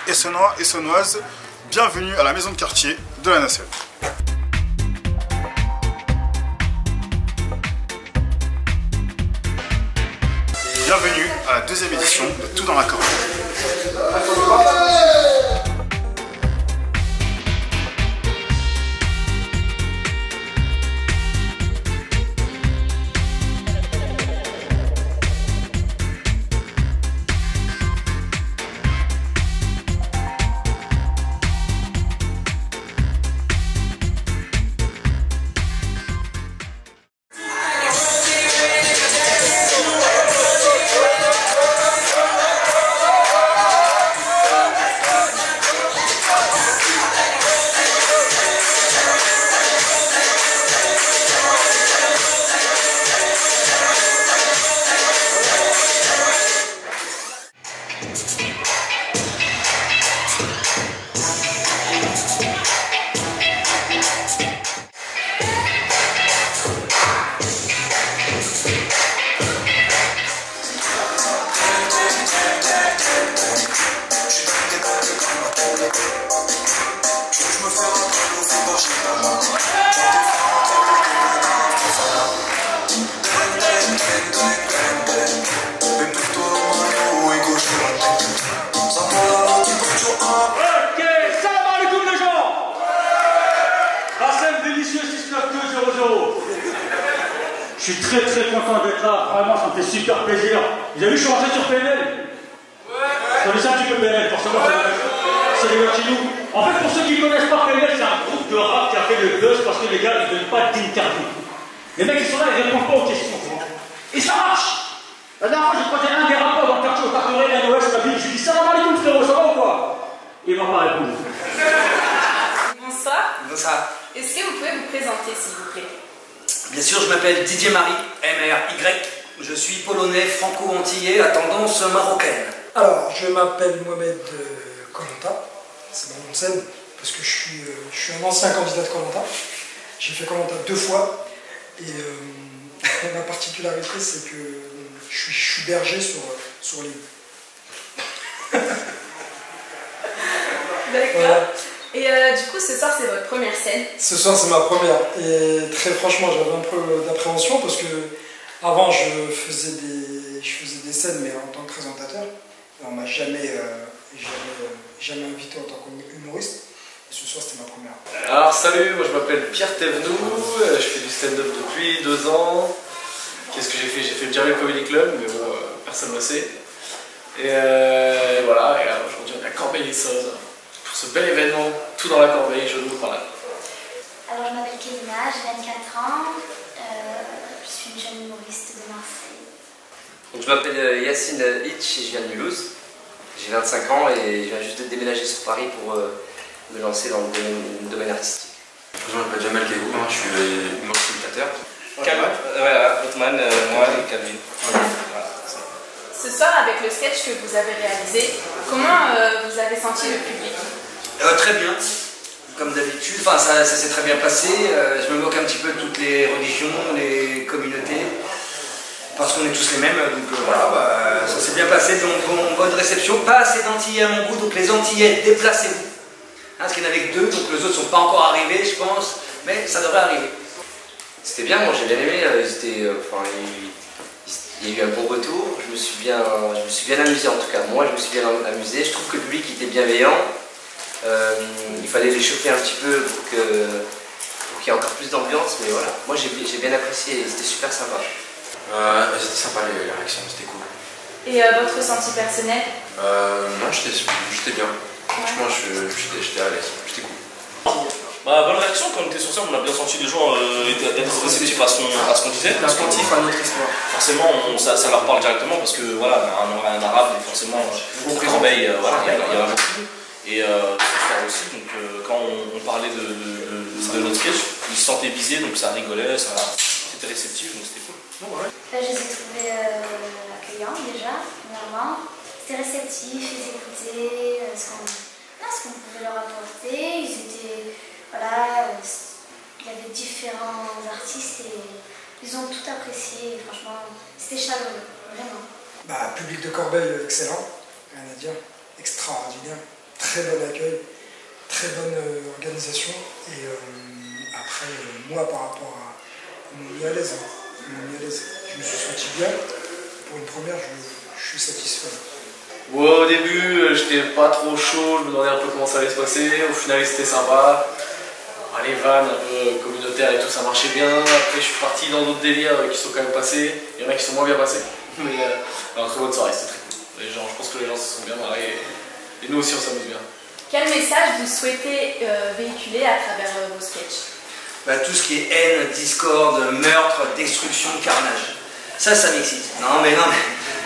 Essonnois, Essonnoises, bienvenue à la maison de quartier de la nacelle. Bienvenue à la deuxième édition de Tout dans la Corbeille. Je suis très content d'être là, vraiment ça me fait super plaisir. Vous avez vu, je suis rentré sur PNL. Vous connaissez un petit peu PNL, forcément c'est les Latinos. En fait, pour ceux qui ne connaissent pas PNL, c'est un groupe de rap qui a fait le buzz parce que les gars ils ne donnent pas d'interview. Les mecs ils sont là, ils répondent pas aux questions. Et ça marche. La dernière fois j'ai croisé un des rappeurs dans le quartier au Carteret, NOS, la ville, je lui ai dit salam alaikum frérot, ça va ou quoi? Il m'a pas répondu. Bonsoir. Bonsoir. Est-ce que vous pouvez vous présenter s'il vous plaît? Bien sûr, je m'appelle Didier Marie, M-R-Y. Je suis polonais franco-antillais à tendance marocaine. Alors, je m'appelle Mohamed Koh-Lanta, c'est mon nom de scène, parce que je suis un ancien candidat de Koh-Lanta. J'ai fait Koh-Lanta 2 fois, et ma particularité, c'est que je suis berger sur l'île. D'accord. Voilà. Et du coup, ce soir, c'est votre première scène. Ce soir, c'est ma première. Et très franchement, j'avais un peu d'appréhension parce que avant, je faisais des scènes, mais en tant que présentateur. Et on m'a jamais invité en tant qu'humoriste. Et ce soir, c'était ma première. Alors, salut, moi je m'appelle Pierre Thévenoud. Je fais du stand-up depuis 2 ans. Qu'est-ce que j'ai fait? J'ai fait le Jamel Comedy Club, mais bon, personne ne le sait. Et voilà, et aujourd'hui, on est à Corbeil-Essonnes. Ce bel événement, Tout dans la Corbeille, je vous parle. Alors je m'appelle Kevina, j'ai 24 ans, je suis une jeune humoriste de Marseille. Donc, je m'appelle Yacine Hitch et je viens de Mulhouse. J'ai 25 ans et je viens juste de déménager sur Paris pour me lancer dans le domaine artistique. Je m'appelle Jamal Kegou, je suis humoriste imitateur. Voilà, Othman, moi et Calvin. Voilà. Ce soir, avec le sketch que vous avez réalisé, comment vous avez senti le public? Très bien, comme d'habitude. Enfin, ça s'est très bien passé. Je me moque un petit peu de toutes les religions, les communautés, parce qu'on est tous les mêmes. Donc voilà, ça s'est bien passé. Donc bonne réception. Pas assez d'Antillais à mon goût, donc les Antillais, déplacez-vous. Parce qu'il y en avait que 2, donc les autres ne sont pas encore arrivés, je pense, mais ça devrait arriver. C'était bien, moi j'ai bien aimé. Il y a eu un bon retour. Je me suis bien amusé en tout cas. Moi, je me suis bien amusé. Je trouve que le public était bienveillant. Il fallait les chauffer un petit peu pour qu'il y ait encore plus d'ambiance, mais voilà, moi j'ai bien apprécié et c'était super sympa. C'était sympa les réactions, c'était cool. Et votre ressenti personnel? Non, j'étais bien. Franchement, j'étais à l'aise, j'étais cool. Bonne réaction, quand on était sur scène, on a bien senti les gens être réceptifs à ce qu'on disait. Attentif à notre histoire. Forcément, ça leur parle directement parce que voilà, un arabe, forcément, Corbeil, voilà, il y a un beaucoup. Et ce soir aussi, donc quand on parlait de notre sketch, ils se sentaient visés, donc ça rigolait, c'était réceptif, donc c'était cool. Je les ai trouvés accueillants déjà, premièrement. C'était réceptif, ils écoutaient ce qu'on pouvait leur apporter. Ils étaient, voilà, il y avait différents artistes et ils ont tout apprécié. Franchement, c'était chaleureux, vraiment. Public de Corbeil, excellent, rien à dire, extraordinaire. très bon accueil, très bonne organisation. Et après, moi, par rapport à... Ils m'ont mis à l'aise. Je me suis senti bien. Pour une première, je suis satisfait. Ouais, au début, j'étais pas trop chaud, je me demandais un peu comment ça allait se passer. Au final, c'était sympa. Les vannes un peu communautaires et tout, ça marchait bien. Après, je suis parti dans d'autres délires qui sont quand même passés. Il y en a qui sont moins bien passés. Mais une très bonne soirée, c'était très cool. Je pense que les gens se sont bien marrés. Et nous aussi, on s'amuse bien. Quel message vous souhaitez véhiculer à travers vos sketchs? Tout ce qui est haine, discorde, meurtre, destruction, carnage. Ça m'excite. Non mais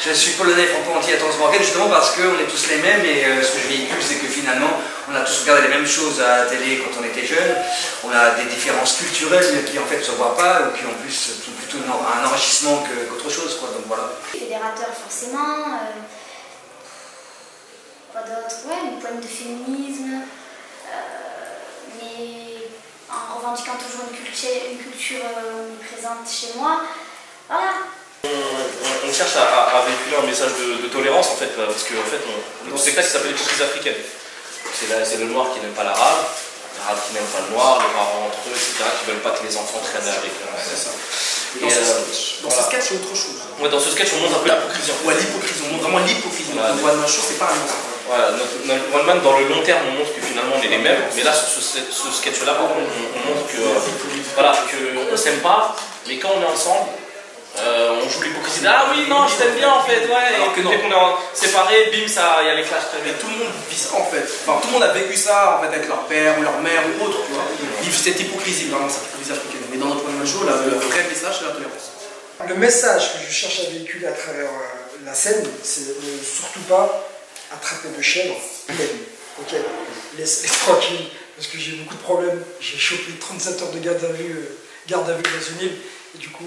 je suis polonais franco-anti à Transborgen justement parce qu'on est tous les mêmes et ce que je véhicule c'est que finalement on a tous regardé les mêmes choses à la télé quand on était jeunes. On a des différences culturelles qui en fait ne se voient pas ou qui en plus sont plutôt un enrichissement qu'autre chose quoi. Donc voilà. Fédérateur forcément. Quoi d'autre? Ouais, une pointe de féminisme. Mais en revendiquant toujours une culture omniprésente chez moi. Voilà. On cherche à véhiculer un message de tolérance en fait, parce qu'en fait, on a un spectacle qui s'appelle Hypocrisie africaine. C'est le noir qui n'aime pas l'arabe qui n'aime pas le noir, les parents entre eux, etc., qui ne veulent pas que les enfants traînent avec. C'est ça. Dans ce sketch, il y a autre chose. Ouais, dans ce sketch, on montre un peu l'hypocrisie. Ouais, l'hypocrisie, on montre vraiment l'hypocrisie. Voilà, on voit une chose, c'est pas un monstre. Voilà, notre One Man, dans le long terme, on montre que finalement on est les mêmes, mais là, sur ce sketch-là, par contre, on montre que voilà, qu'on ne s'aime pas, mais quand on est ensemble, on joue l'hypocrisie. Ah oui, non, je t'aime bien en fait, ouais. Alors que dès qu'on est séparés, bim, il y a les clashs très vite. Mais tout le monde vit ça en fait. Enfin, tout le monde a vécu ça en fait avec leur père ou leur mère ou autre, tu vois. Ils vivent cette hypocrisie, vraiment cette hypocrisie africaine. Mais dans notre point de vue, le vrai message, c'est la tolérance. Le message que je cherche à véhiculer à travers la scène, c'est ne surtout pas attraper de chèvre pleine. Ok, laisse tranquille, parce que j'ai beaucoup de problèmes. J'ai chopé 37 heures de garde à vue dans une île, et du coup,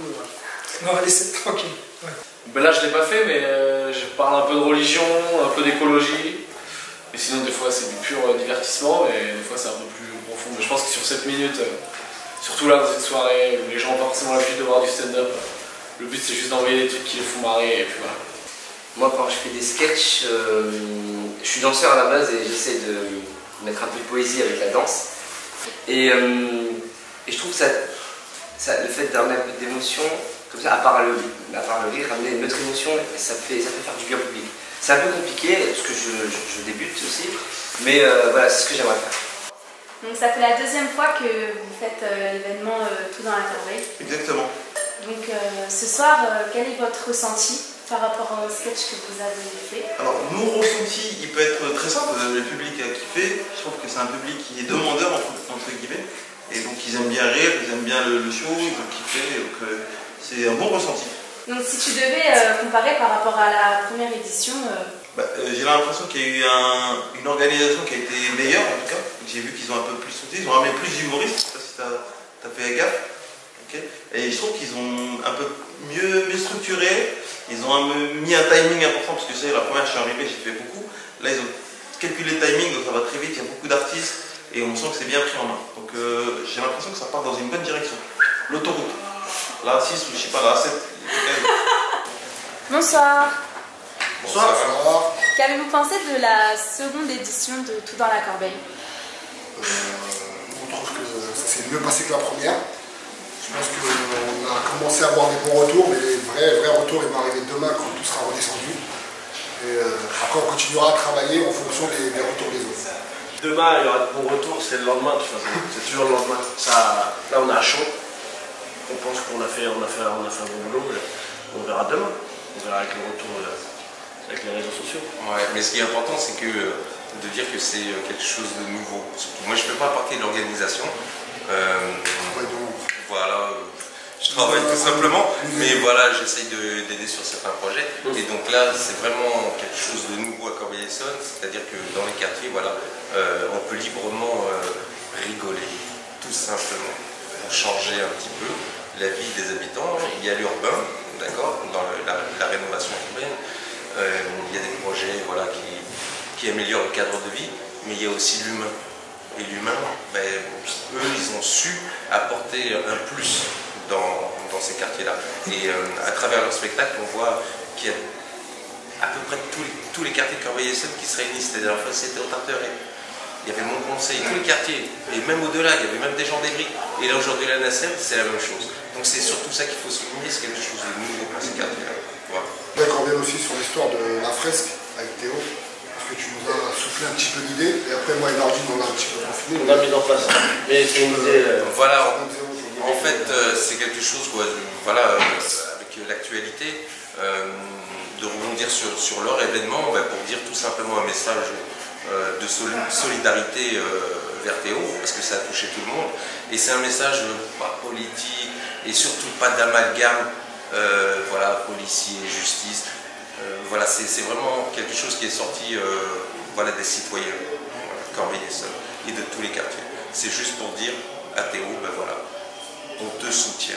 on va laisser tranquille. Ouais. Ben là, je ne l'ai pas fait, mais je parle un peu de religion, un peu d'écologie. Et sinon, des fois, c'est du pur divertissement, et des fois, c'est un peu plus profond. Mais je pense que sur 7 minutes, surtout là, dans une soirée où les gens n'ont pas forcément l'habitude de voir du stand-up, le but, c'est juste d'envoyer des trucs qui les font marrer, et puis voilà. Moi, quand je fais des sketchs, je suis danseur à la base et j'essaie de mettre un peu de poésie avec la danse. Et je trouve que le fait d'amener un peu d'émotion, comme ça, à part le rire, amener une autre émotion, ça fait faire du bien au public. C'est un peu compliqué, parce que je débute aussi, mais voilà, c'est ce que j'aimerais faire. Donc ça fait la deuxième fois que vous faites l'événement Tout dans la corbeille. Exactement. Donc ce soir, quel est votre ressenti par rapport au sketch que vous avez fait? Alors, mon ressenti, il peut être très simple. Le public a kiffé. Je trouve que c'est un public qui est demandeur, entre guillemets. Et donc, ils aiment bien rire, ils aiment bien le show, ils ont kiffé. Donc, c'est un bon ressenti. Donc, si tu devais comparer par rapport à la première édition... j'ai l'impression qu'il y a eu une organisation qui a été meilleure, en tout cas. J'ai vu qu'ils ont un peu plus sauté. Ils ont ramené plus d'humoristes. Je sais pas si tu as fait gaffe. Okay. Et je trouve qu'ils ont un peu mieux structuré. Ils ont mis un timing important, parce que c'est la première, je suis arrivé, j'ai fait beaucoup. Là, ils ont calculé le timing, donc ça va très vite, il y a beaucoup d'artistes, et on sent que c'est bien pris en main. Donc j'ai l'impression que ça part dans une bonne direction. L'autoroute. La A6 ou je sais pas, la A7. Bonsoir. Bonsoir. Qu'avez-vous pensé de la seconde édition de Tout dans la corbeille? On trouve que ça s'est mieux passé que la première. Je pense qu'on a commencé à avoir des bons retours, mais les vrais retours ils vont arriver demain quand tout sera redescendu. Et après on continuera à travailler en fonction des retours des autres. Demain il y aura de bons retours, c'est le lendemain, c'est toujours le lendemain. Ça, là on a chaud, on pense qu'on a fait un bon boulot, mais on verra demain. On verra avec le retour avec les réseaux sociaux. Ouais, mais ce qui est important c'est de dire que c'est quelque chose de nouveau. Moi je ne peux pas apporter de l'organisation. Voilà, je travaille tout simplement, mais voilà, j'essaye d'aider sur certains projets. Et donc là, c'est vraiment quelque chose de nouveau à Corbeil-Essonnes, c'est-à-dire que dans les quartiers, voilà, on peut librement rigoler, tout simplement, pour changer un petit peu la vie des habitants. Il y a l'urbain, d'accord, dans la rénovation urbaine, il y a des projets voilà, qui améliorent le cadre de vie, mais il y a aussi l'humain. Et l'humain, eux, ils ont su apporter un plus dans ces quartiers-là. Et à travers leur spectacle, on voit qu'il y a à peu près tous les quartiers de Corbeil-Essonnes qui se réunissent. C'est-à-dire, la fois c'était au Tarteret, il y avait mon conseil, tous les quartiers, et même au-delà, il y avait même des gens d'Evry. Et là aujourd'hui, la Nacelle, c'est la même chose. Donc c'est surtout ça qu'il faut souligner, c'est quelque chose de nouveau pour ces quartiers-là. Voilà. Je voudrais qu'on revienne aussi sur l'histoire de la fresque avec Théo, parce que tu nous as soufflé un petit peu l'idée, et après moi et Nardine, on a un petit peu confiné. On a mis en place. Mais c'est une idée. Voilà, en fait, c'est quelque chose, quoi, voilà, avec l'actualité, de rebondir sur leur événement, pour dire tout simplement un message de solidarité vers Théo, parce que ça a touché tout le monde, et c'est un message pas politique, et surtout pas d'amalgame, voilà, policier, justice, voilà, c'est vraiment quelque chose qui est sorti voilà, des citoyens, Corbeil-Essonnes, et de tous les quartiers. C'est juste pour dire à Théo, ben voilà, on te soutient.